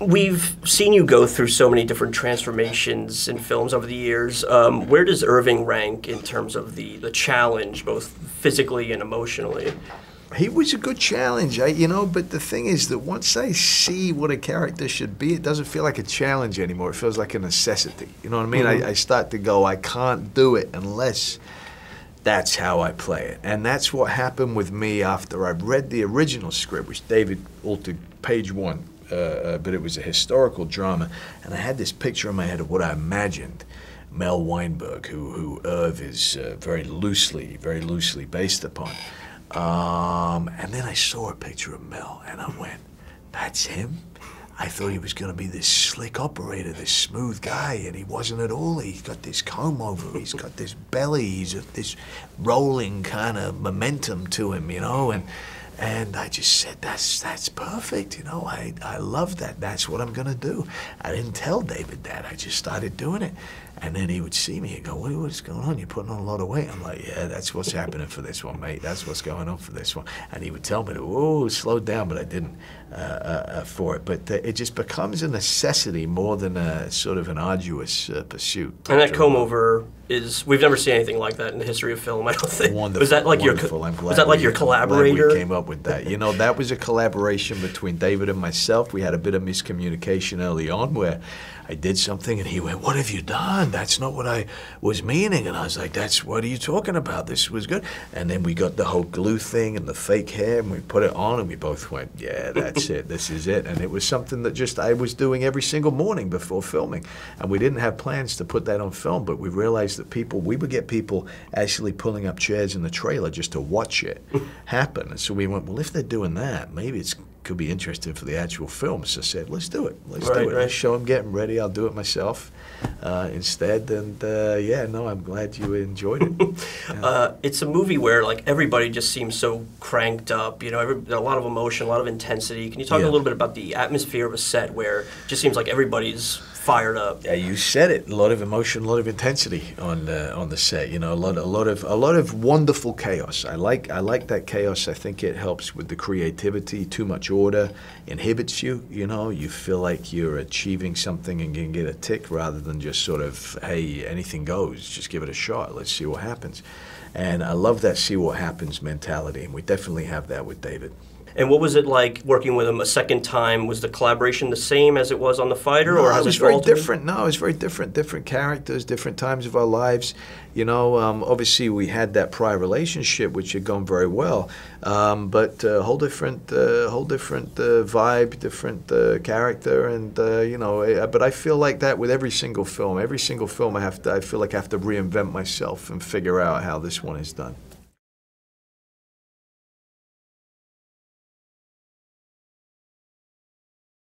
We've seen you go through so many different transformations in films over the years. Where does Irving rank in terms of the challenge, both physically and emotionally? He was a good challenge, but the thing is that once I see what a character should be, it doesn't feel like a challenge anymore. It feels like a necessity. You know what I mean? I start to go, I can't do it unless that's how I play it. And that's what happened with me after I've read the original script, which David altered page 1. But it was a historical drama, and I had this picture in my head of what I imagined Mel Weinberg, who Irv is very loosely based upon. And then I saw a picture of Mel, and I went, that's him? I thought he was going to be this slick operator, this smooth guy, and he wasn't at all. He's got this comb over, he's got this belly, he's got this rolling kind of momentum to him, and I just said, that's perfect, I love that. That's what I'm going to do. I didn't tell David that. I just started doing it. And then he would see me and go, what's going on? You're putting on a lot of weight. I'm like, yeah, that's what's happening for this one, mate. That's what's going on for this one. And he would tell me, slow down, but I didn't for it. But it just becomes a necessity more than a sort of an arduous pursuit. And that comb-over we've never seen anything like that in the history of film, I don't think. Wonderful, was that like wonderful. your collaborator? We came up with that. That was a collaboration between David and myself. We had a bit of miscommunication early on where I did something and he went, what have you done? That's not what I was meaning. And I was like, what are you talking about? This was good. And then we got the whole glue thing and the fake hair and we put it on and we both went, yeah, that's it. This is it. And it was something that I was doing every single morning before filming. And we didn't have plans to put that on film, but we realized that we would get people actually pulling up chairs in the trailer just to watch it happen. And so we went, well, if they're doing that, maybe it could be interesting for the actual film. So I said, let's do it. Let's do it. Let's show them getting ready. I'll do it myself instead. And I'm glad you enjoyed it. It's a movie where everybody just seems so cranked up. A lot of emotion, a lot of intensity. Can you talk a little bit about the atmosphere of a set where it just seems like everybody's fired up? Yeah, you said it. A lot of emotion, a lot of intensity on the set. A lot of wonderful chaos. I like that chaos. I think it helps with the creativity. Too much order inhibits you. You feel like you're achieving something and can get a tick rather than just sort of, hey, anything goes. Just give it a shot. Let's see what happens. And I love that see what happens mentality, and we definitely have that with David. And what was it like working with him a second time? Was the collaboration the same as it was on The Fighter? No, it was very different. No, it was very different. Different characters, different times of our lives. Obviously we had that prior relationship, which had gone very well, but whole different vibe, different character, and But I feel like that with every single film. Every single film, I feel like I have to reinvent myself and figure out how this one is done.